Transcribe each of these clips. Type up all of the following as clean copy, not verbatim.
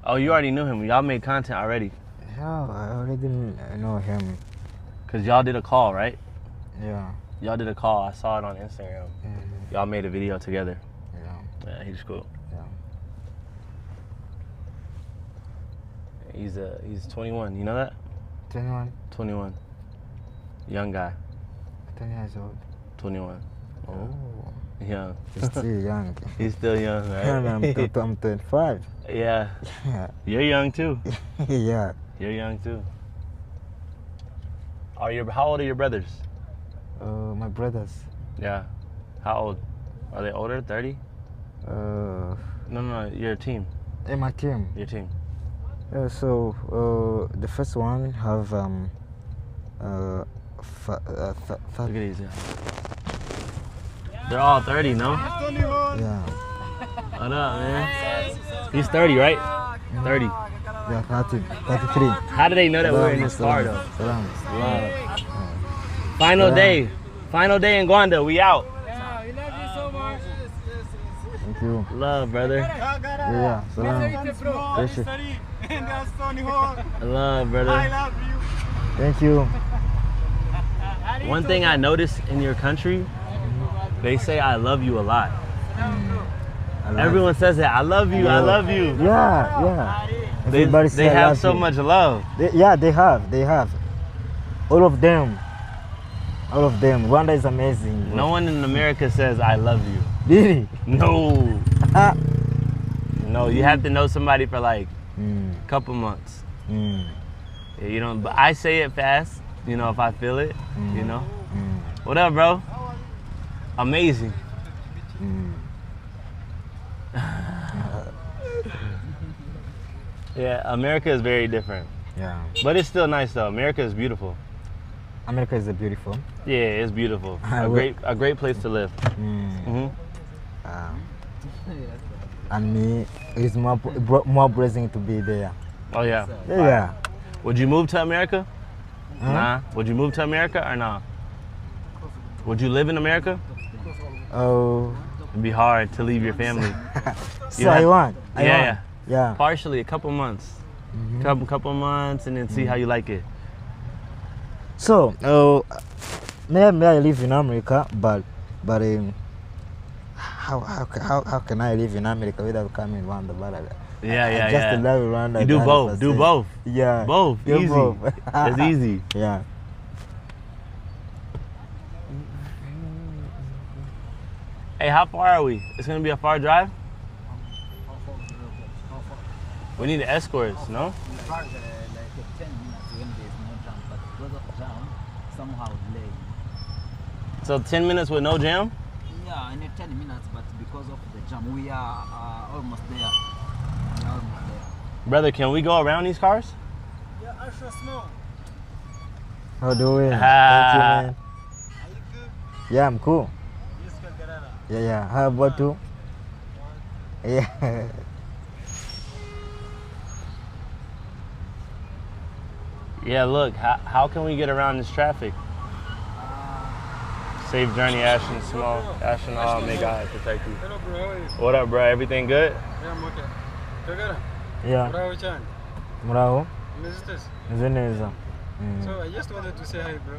Oh, you already knew him. Y'all made content already. Yeah, I already know him. Cause y'all did a call, right? Yeah. Y'all did a call. I saw it on Instagram. Y'all made a video together. Yeah. Yeah, he's cool. Yeah. He's 21. You know that? 21. 21. Young guy. 20 years old. 21. Oh. Young. He's still young. He's still young, right? I'm 25. Yeah. Yeah. You're young too. Yeah. You're young too. How old are your brothers? My brothers. Yeah. How old? Are they older? 30? No, your team. In my team. Your team. So the first one have Look at these. They're all 30, no? Yeah. What up, man? He's 30, right? 30. Yeah, 33. How do they know that we're in this car, though? Love. Final day. Final day in Rwanda. We out. Yeah, we love you so much. Thank you. Love, brother. Yeah. Love, brother. I love you. Thank you. One thing I noticed in your country, they say I love you a lot. Everyone says that. I love you, I love you. Yeah. They have so much love. They have. All of them. Rwanda is amazing. No one in America says I love you. Really? No. No, you have to know somebody for like a couple months. Yeah, you know, but I say it fast, you know, if I feel it, you know. What up, bro? Amazing. Yeah, America is very different. Yeah. But it's still nice though. America is beautiful. America is beautiful. Yeah, it's beautiful. A great place to live. And me, it's more blessing to be there. Oh yeah. Yeah. Would you move to America? Nah. Would you move to America or nah? Would you live in America? Oh. It'd be hard to leave your family. So I want. Yeah. Partially, a couple months. Couple months, and then see how you like it. So, may I live in America, but how can I live in America without coming Rwanda? Yeah. Just love Rwanda. You do both. Do both. Yeah. Both. Easy. Both. It's easy. Yeah. Hey, how far are we? It's gonna be a far drive? We need to escort us, no? Like 10 minutes when there's no jam, but because of jam, somehow delay. So 10 minutes with no jam? Yeah, I need 10 minutes, but because of the jam, we are almost there. Brother, can we go around these cars? Yeah, extra small. How do we? Thank you, man. Are you good? Yeah, I'm cool. Yes, Calgarara. Yeah. How about you? Yeah. Yeah, look, how can we get around this traffic? Safe journey, AshtonHall, may God protect you. Hello, bro. How are you? What up, bro? Everything good? Yeah, I'm okay. Calgarara. Yeah. Bravo, Chan. Muraho. Mrs. Neza. So I just wanted to say hi, bro.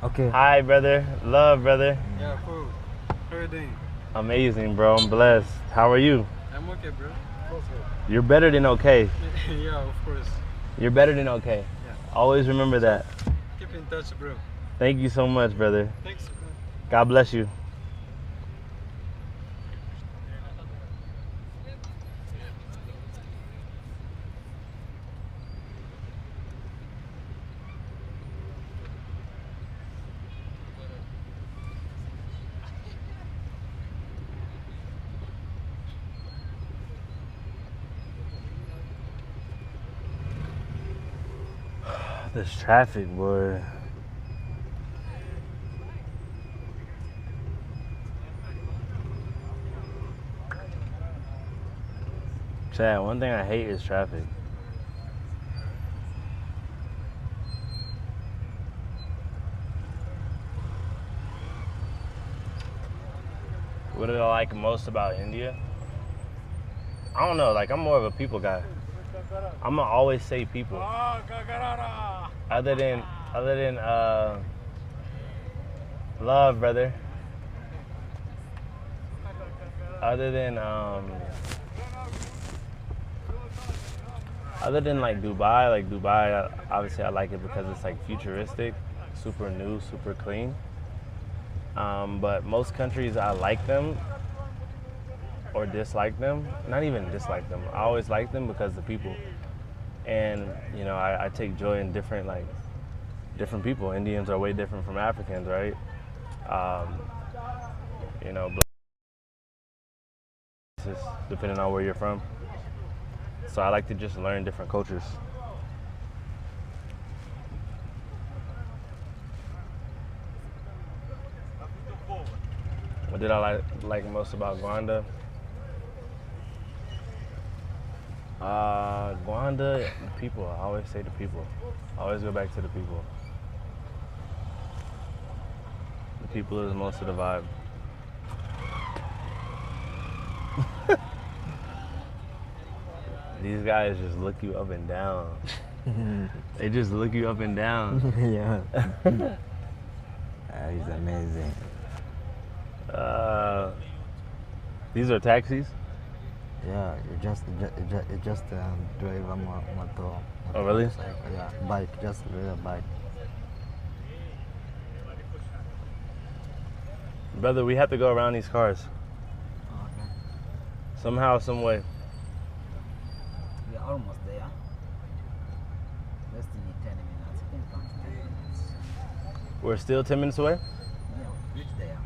Okay. Hi, brother. Love, brother. Yeah, cool. How are you doing? Amazing, bro. I'm blessed. How are you? I'm okay, bro. You're better than okay. Yeah, of course. You're better than okay. Yeah. Always remember that. Keep in touch, bro. Thank you so much, brother. Thanks, bro. God bless you. This traffic, boy. Chad, one thing I hate is traffic. What do I like most about India? I don't know, like I'm more of a people guy. I'ma always say people. Other than love, brother. Other than like Dubai, obviously I like it because it's like futuristic, super new, super clean. But most countries I like them or dislike them. Not even dislike them. I always like them because the people. And you know, I take joy in different people. Indians are way different from Africans, right? You know, depending on where you're from. So I like to just learn different cultures. What did I like most about Rwanda? Rwanda, the people. I always say the people. I always go back to the people. The people is most of the vibe. These guys just look you up and down. They just look you up and down. Yeah. He's amazing. These are taxis? Yeah, you just drive a motor. Oh, really? Yeah, bike, just a bike. Brother, we have to go around these cars. Okay. Somehow, some way. We are almost there. Just need 10 minutes. You can count 10 minutes. We're still 10 minutes away? Yeah, reach there.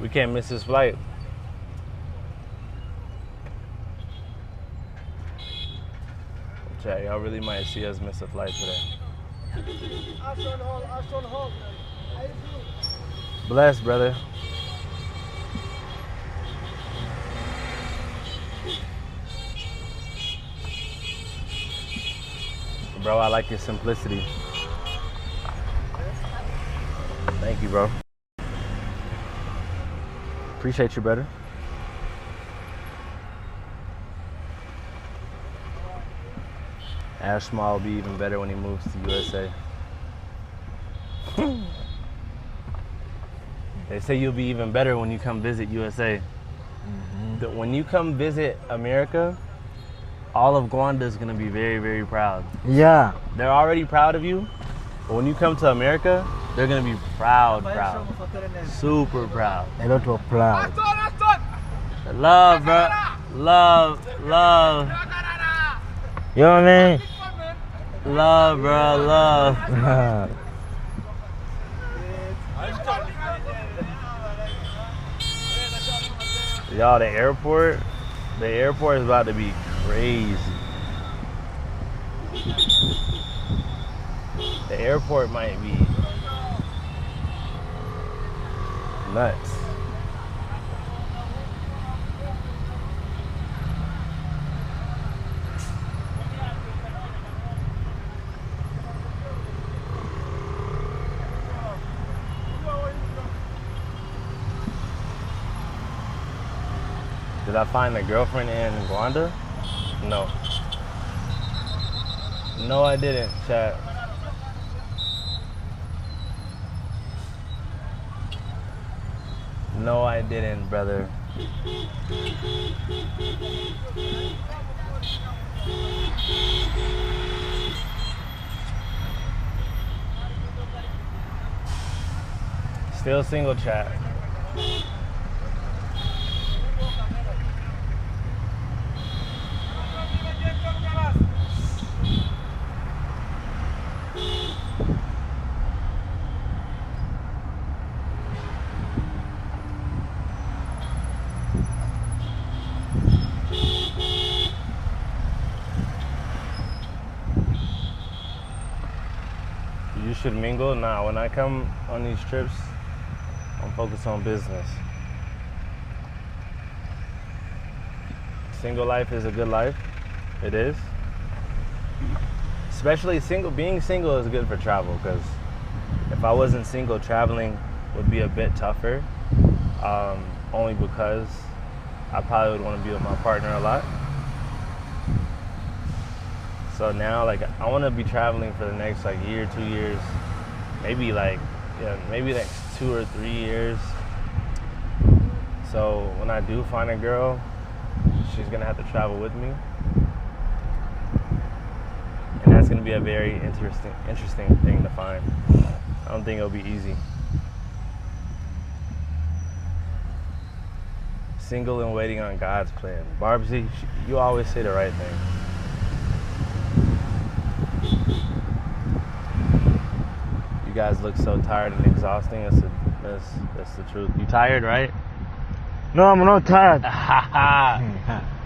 We can't miss this flight. Chat, y'all really might see us miss a flight today. AshtonHall. Bless, brother. Bro, I like your simplicity. Thank you, bro. Appreciate you, brother. AshtonHall will be even better when he moves to USA. They say you'll be even better when you come visit USA. Mm-hmm. When you come visit America, all of Rwanda is gonna be very, very proud. Yeah. They're already proud of you, but when you come to America, they're gonna be proud. Super proud. A lot of proud. Love, bro. Love. You know what I mean? Love, bro. Love. Y'all, the airport is about to be crazy. The airport might be nuts. Did I find a girlfriend in Rwanda? No. No, I didn't, chat. No, I didn't, brother. Still single, chat. You should mingle? Nah, when I come on these trips, I'm focused on business. Single life is a good life. It is. Especially being single is good for travel, because if I wasn't single, traveling would be a bit tougher. Only because I probably would want to be with my partner a lot. So now, like, I want to be traveling for the next like year, 2 years, maybe like, yeah, maybe next 2 or 3 years. So when I do find a girl, she's gonna have to travel with me, and that's gonna be a very interesting thing to find. I don't think it'll be easy. Single and waiting on God's plan. Barbsy, you always say the right thing. You guys look so tired and exhausting. That's the truth. You tired, right? No, I'm not tired.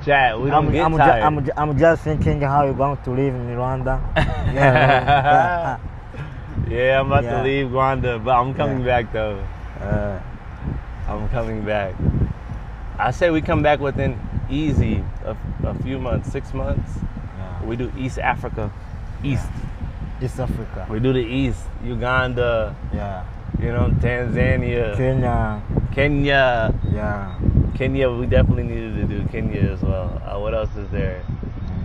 Chat, we don't get tired. I'm just thinking how you're going to live in Rwanda. Yeah, I'm about to leave Rwanda, but I'm coming back though. I'm coming back. I say we come back within easy a few months, 6 months. Yeah. We do East Africa. East Africa. We do the East. Uganda. Yeah. You know, Tanzania. Kenya. Yeah. Kenya, we definitely needed to do Kenya as well. What else is there?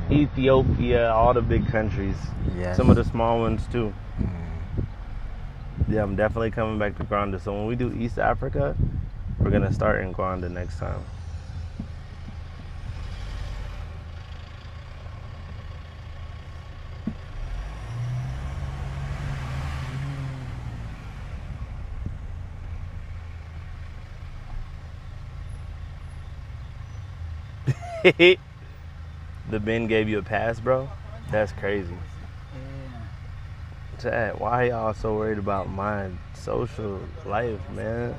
Ethiopia, all the big countries. Yes. Some of the small ones too. Yeah, I'm definitely coming back to Rwanda. So when we do East Africa, we're gonna start in Rwanda next time. The Ben gave you a pass, bro? That's crazy. Chad, why y'all so worried about my social life, man?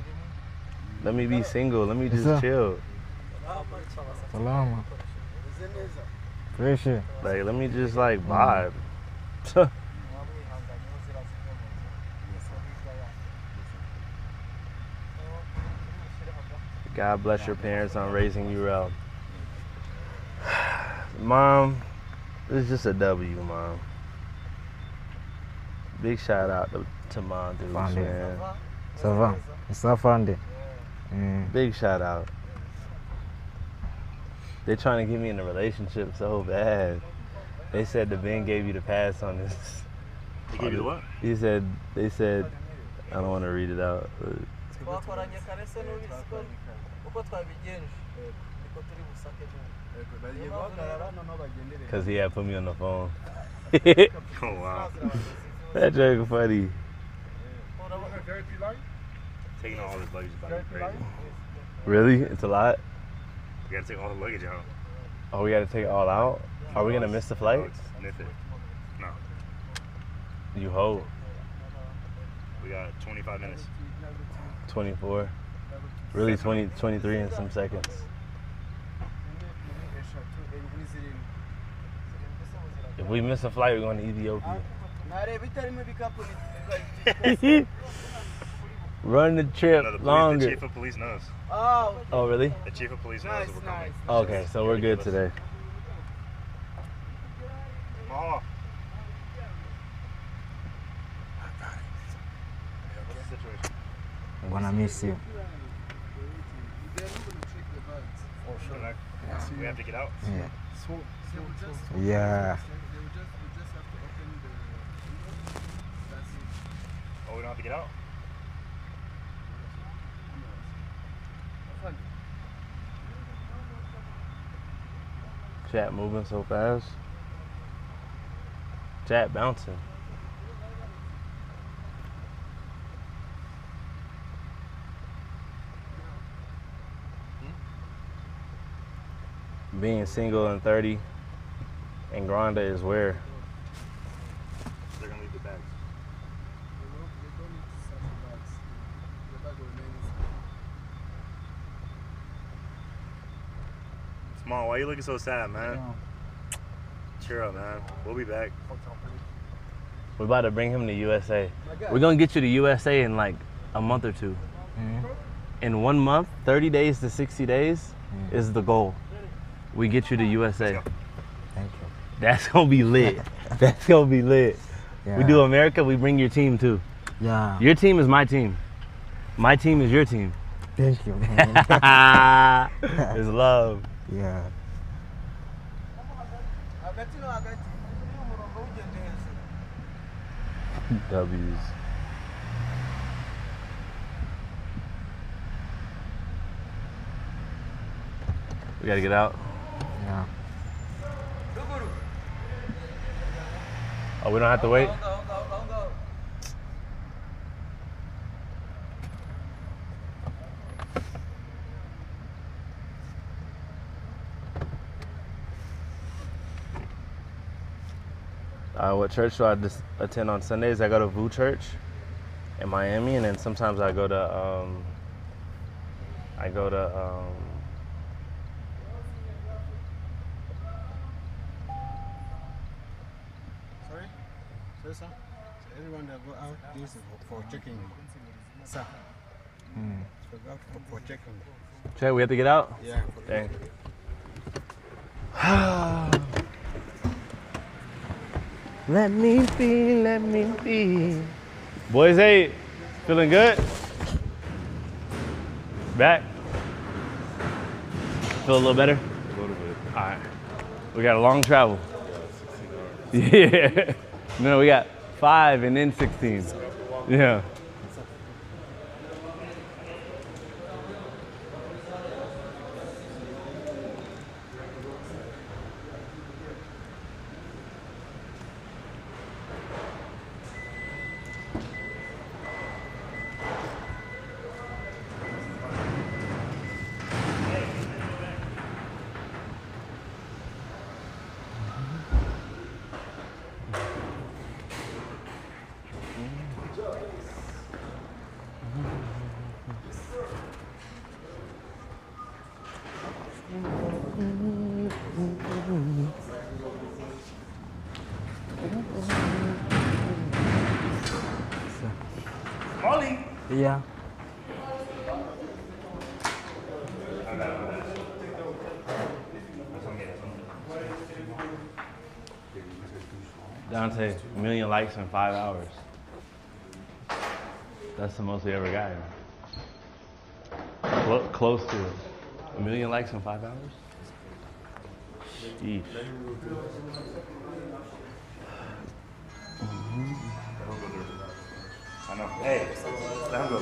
Let me be single. Let me just chill. Salama. Appreciate. Like, let me just like vibe. God bless your parents on raising you well. Mom, it's just a W, Mom. Big shout out to Mom, dude, man. Ça va? Ça va? Big shout out. They're trying to get me in a relationship so bad. They said the Ben gave you the pass on this. He gave you the what? They said, I don't want to read it out. Because he had put me on the phone. Oh, wow. That joke funny. Taking all this luggage is about to be crazy. Really? It's a lot? We gotta take all the luggage out. Oh, we gotta take it all out? Are we gonna miss the flight? Sniff it. No. You hope. We got 25 minutes. 24. Really 23 in some seconds. If we miss a flight, we're going to Ethiopia. Run the trip longer. The chief of police knows. Oh, really? The chief of police knows that we're coming. Okay, so we're good today. Oh. I'm gonna miss you. We have to get out. Yeah. Oh, we don't have to get out? Chat moving so fast. Chat bouncing. Being single and 30 in Rwanda is where? They're gonna leave the bags. Small, why are you looking so sad, man? Cheer up, man. We'll be back. We're about to bring him to USA. We're gonna get you to USA in like a month or two. In 1 month, 30 days to 60 days is the goal. We get you to USA. Thank you. That's gonna be lit. That's gonna be lit. Yeah. We do America, we bring your team too. Yeah. Your team is my team. My team is your team. Thank you, man. It's love. Yeah. W's. We gotta get out. Yeah. Oh, we don't have to wait? What church do I attend on Sundays? I go to VU Church in Miami, and then sometimes I go to Sorry? Sorry, sir? So everyone that go out, this is for checking. Sir. So go out for checking. check. We have to get out. Yeah. Dang. Let me be, let me be. Boys 8, feeling good? Back? Feel a little better? A little bit. All right. We got a long travel. Yeah. No, we got 5 and then 16. Yeah. Yeah. Dante, 1 million likes in 5 hours. That's the most we ever got. Close to it. 1 million likes in 5 hours? Sheesh. I know. Hey, let him go.